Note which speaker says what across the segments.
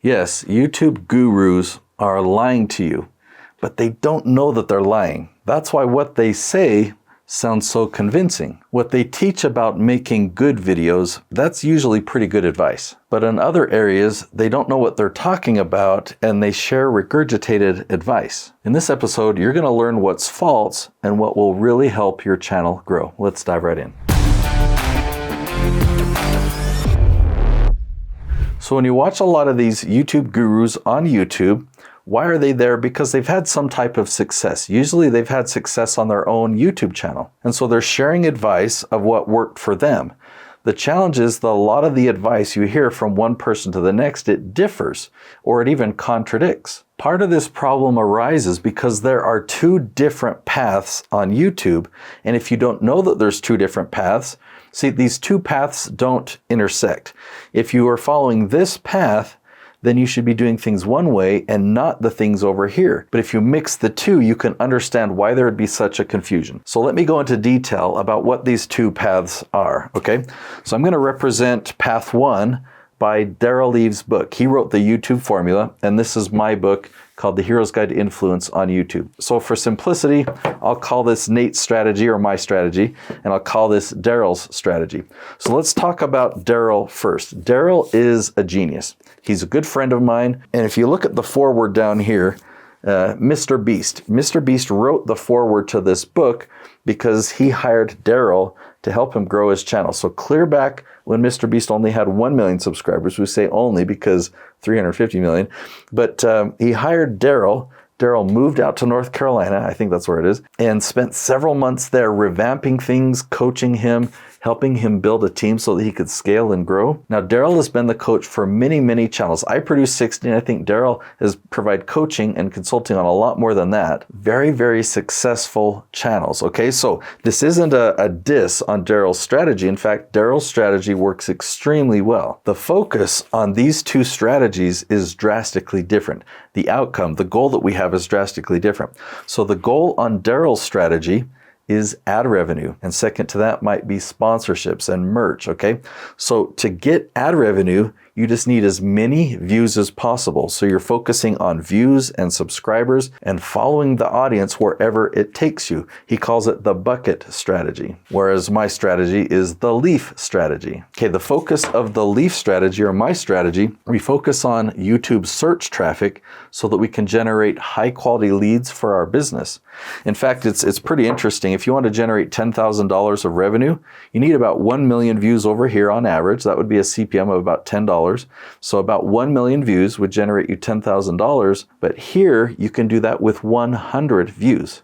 Speaker 1: Yes, YouTube gurus are lying to you, but they don't know that they're lying. That's why what they say sounds so convincing. What they teach about making good videos, that's usually pretty good advice. But in other areas, they don't know what they're talking about and they share regurgitated advice. In this episode, you're going to learn what's false and what will really help your channel grow. Let's dive right in. So when you watch a lot of these YouTube gurus on YouTube, why are they there? Because they've had some type of success. Usually they've had success on their own YouTube channel. And so they're sharing advice of what worked for them. The challenge is that a lot of the advice you hear from one person to the next, it differs or it even contradicts. Part of this problem arises because there are two different paths on YouTube. And if you don't know that there's two different paths, see, these two paths don't intersect. If you are following this path, then you should be doing things one way and not the things over here. But if you mix the two, you can understand why there would be such a confusion. So let me go into detail about what these two paths are, okay? So I'm going to represent path one by Daryl Leave's book. He wrote the YouTube formula, and this is my book called The Hero's Guide to Influence on YouTube. So for simplicity, I'll call this Nate's strategy or my strategy, and I'll call this Daryl's strategy. So let's talk about Daryl first. Daryl is a genius. He's a good friend of mine, and if you look at the foreword down here, Mr. Beast wrote the foreword to this book because he hired Daryl to help him grow his channel. So clear back when Mr. Beast only had 1 million subscribers. We say only because 350 million. But he hired Daryl. Daryl moved out to North Carolina, I think that's where it is, and spent several months there revamping things, coaching him, helping him build a team so that he could scale and grow. Now, Daryl has been the coach for many, many channels. I produce 16. I think Daryl has provided coaching and consulting on a lot more than that. Very, very successful channels, okay? So this isn't a diss on Daryl's strategy. In fact, Daryl's strategy works extremely well. The focus on these two strategies is drastically different. The outcome, the goal that we have is drastically different. So the goal on Daryl's strategy is ad revenue. And second to that might be sponsorships and merch, okay? So to get ad revenue, you just need as many views as possible. So you're focusing on views and subscribers and following the audience wherever it takes you. He calls it the bucket strategy, whereas my strategy is the leaf strategy. Okay, the focus of the leaf strategy or my strategy, we focus on YouTube search traffic so that we can generate high quality leads for our business. In fact, it's pretty interesting. If you want to generate $10,000 of revenue, you need about 1 million views over here on average. That would be a CPM of about $10. So about 1 million views would generate you $10,000. But here you can do that with 100 views.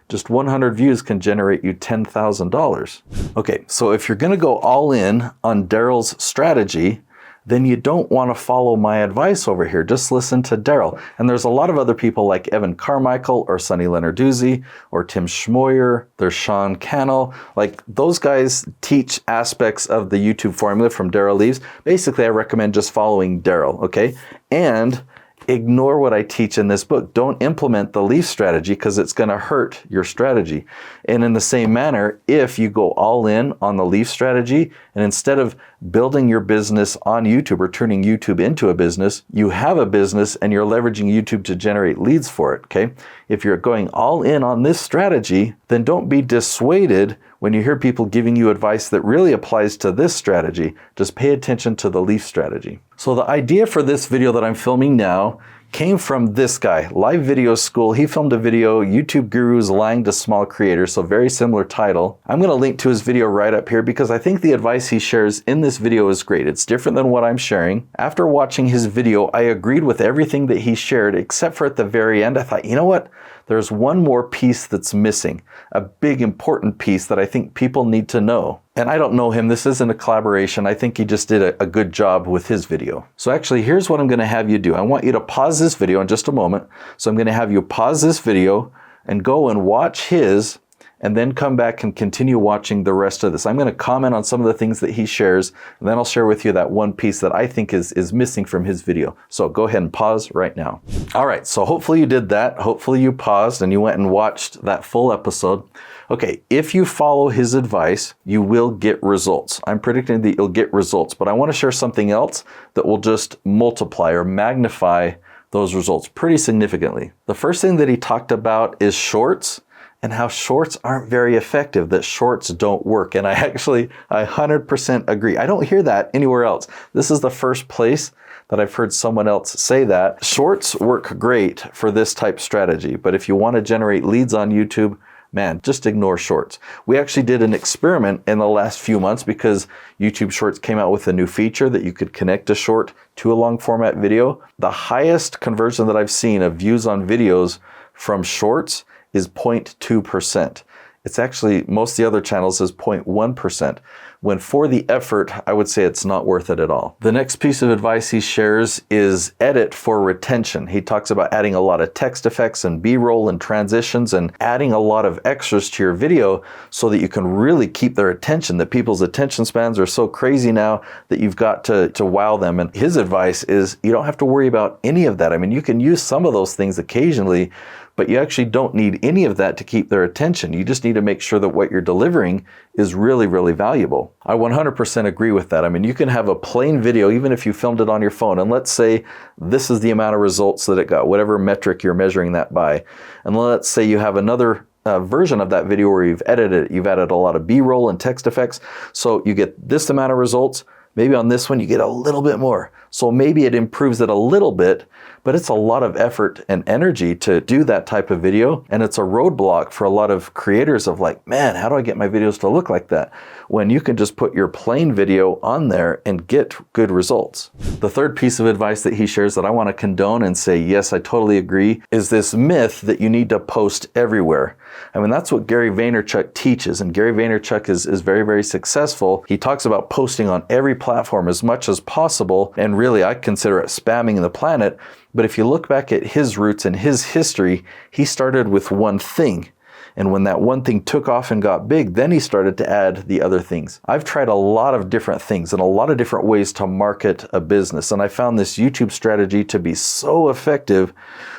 Speaker 1: Just 100 views can generate you $10,000. Okay, so if you're going to go all in on Daryl's strategy, then you don't want to follow my advice over here. Just listen to Daryl. And there's a lot of other people like Evan Carmichael or Sonny Lenarduzzi or Tim Schmoyer. There's Sean Cannell. Like those guys teach aspects of the YouTube formula from Daryl Leaves. Basically, I recommend just following Daryl, okay? And ignore what I teach in this book. Don't implement the leaf strategy because it's going to hurt your strategy. And in the same manner, if you go all in on the leaf strategy and instead of building your business on YouTube or turning YouTube into a business, you have a business and you're leveraging YouTube to generate leads for it, okay? If you're going all in on this strategy, then don't be dissuaded when you hear people giving you advice that really applies to this strategy. Just pay attention to the leaf strategy. So the idea for this video that I'm filming now came from this guy, Live Video School. He filmed a video, YouTube Gurus Lying to Small Creators, so very similar title. I'm going to link to his video right up here because I think the advice he shares in this video is great. It's different than what I'm sharing. After watching his video, I agreed with everything that he shared, except for at the very end, I thought, you know what? There's one more piece that's missing, a big important piece that I think people need to know. And I don't know him, this isn't a collaboration. I think he just did a good job with his video. So actually, here's what I'm gonna have you do. I want you to pause this video in just a moment. So I'm gonna have you pause this video and go and watch his and then come back and continue watching the rest of this. I'm going to comment on some of the things that he shares, and then I'll share with you that one piece that I think is missing from his video. So go ahead and pause right now. All right, so hopefully you did that. Hopefully you paused and you went and watched that full episode. Okay, if you follow his advice, you will get results. I'm predicting that you'll get results, but I want to share something else that will just multiply or magnify those results pretty significantly. The first thing that he talked about is shorts and how shorts aren't very effective, that shorts don't work. And I 100% agree. I don't hear that anywhere else. This is the first place that I've heard someone else say that. Shorts work great for this type strategy, but if you want to generate leads on YouTube, man, just ignore shorts. We actually did an experiment in the last few months because YouTube Shorts came out with a new feature that you could connect a short to a long format video. The highest conversion that I've seen of views on videos from shorts is 0.2%. It's actually, most of the other channels is 0.1%. When for the effort, I would say it's not worth it at all. The next piece of advice he shares is edit for retention. He talks about adding a lot of text effects and B-roll and transitions and adding a lot of extras to your video so that you can really keep their attention, that people's attention spans are so crazy now that you've got to wow them. And his advice is you don't have to worry about any of that. I mean, you can use some of those things occasionally, but you actually don't need any of that to keep their attention. You just need to make sure that what you're delivering is really, really valuable. I 100% agree with that. I mean, you can have a plain video, even if you filmed it on your phone, and let's say this is the amount of results that it got, whatever metric you're measuring that by. And let's say you have another version of that video where you've edited it. You've added a lot of B-roll and text effects. So you get this amount of results. Maybe on this one you get a little bit more. So maybe it improves it a little bit, but it's a lot of effort and energy to do that type of video. And it's a roadblock for a lot of creators of like, man, how do I get my videos to look like that? When you can just put your plain video on there and get good results. The third piece of advice that he shares that I want to condone and say, yes, I totally agree, is this myth that you need to post everywhere. I mean, that's what Gary Vaynerchuk teaches, and Gary Vaynerchuk is very, very successful. He talks about posting on every platform as much as possible, and really I consider it spamming the planet. But if you look back at his roots and his history, he started with one thing. And when that one thing took off and got big, then he started to add the other things. I've tried a lot of different things and a lot of different ways to market a business. And I found this YouTube strategy to be so effective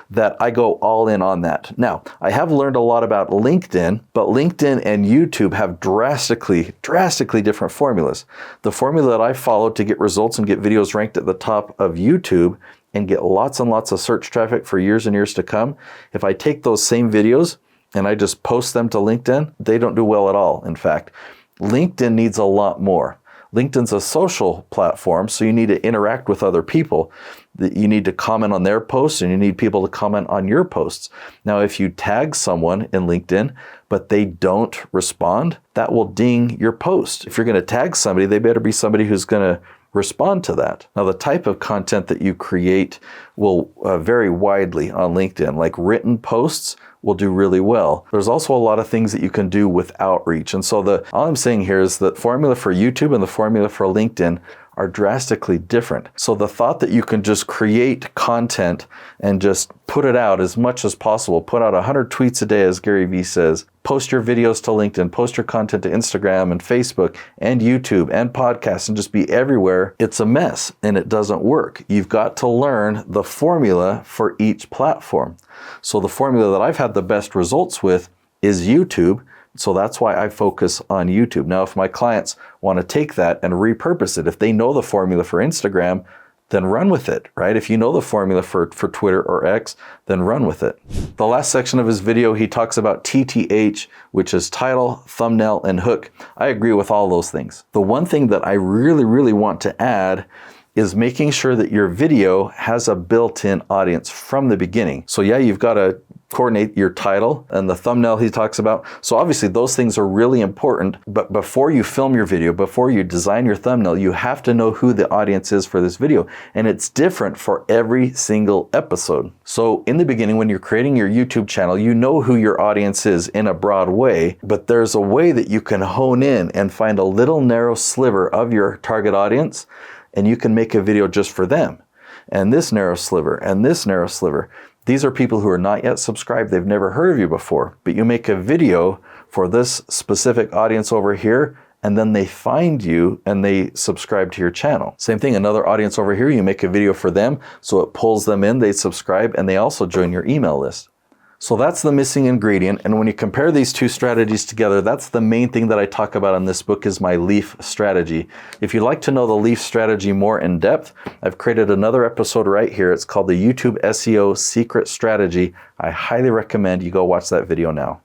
Speaker 1: that I go all in on that. Now, I have learned a lot about LinkedIn, but LinkedIn and YouTube have drastically different formulas. The formula that I followed to get results and get videos ranked at the top of YouTube and get lots and lots of search traffic for years and years to come, if I take those same videos and I just post them to LinkedIn, they don't do well at all. In fact, LinkedIn needs a lot more. LinkedIn's a social platform, so you need to interact with other people. You need to comment on their posts, and you need people to comment on your posts. Now, if you tag someone in LinkedIn, but they don't respond, that will ding your post. If you're going to tag somebody, they better be somebody who's going to respond to that. Now, the type of content that you create will vary widely on LinkedIn. Like written posts will do really well. There's also a lot of things that you can do with outreach. And so all I'm saying here is that formula for YouTube and the formula for LinkedIn are drastically different. So the thought that you can just create content and just put it out as much as possible, put out 100 tweets a day, as Gary Vee says, post your videos to LinkedIn, post your content to Instagram and Facebook and YouTube and podcasts and just be everywhere, it's a mess and it doesn't work. You've got to learn the formula for each platform. So the formula that I've had the best results with is YouTube. So that's why I focus on YouTube. Now, if my clients want to take that and repurpose it, if they know the formula for Instagram, then run with it, right? If you know the formula for Twitter or X, then run with it. The last section of his video, he talks about TTH, which is title, thumbnail, and hook. I agree with all those things. The one thing that I really, really want to add is making sure that your video has a built-in audience from the beginning. So yeah, you've got to coordinate your title and the thumbnail he talks about. So obviously those things are really important, but before you film your video, before you design your thumbnail, you have to know who the audience is for this video. And it's different for every single episode. So in the beginning, when you're creating your YouTube channel, you know who your audience is in a broad way, but there's a way that you can hone in and find a little narrow sliver of your target audience, and you can make a video just for them. and this narrow sliver, and this narrow sliver. These are people who are not yet subscribed. They've never heard of you before, but you make a video for this specific audience over here, and then they find you and they subscribe to your channel. Same thing, another audience over here, you make a video for them, so it pulls them in, they subscribe, and they also join your email list. So that's the missing ingredient, and when you compare these two strategies together, that's the main thing that I talk about in this book is my leaf strategy. If you'd like to know the leaf strategy more in depth, I've created another episode right here. It's called the YouTube SEO Secret Strategy. I highly recommend you go watch that video now.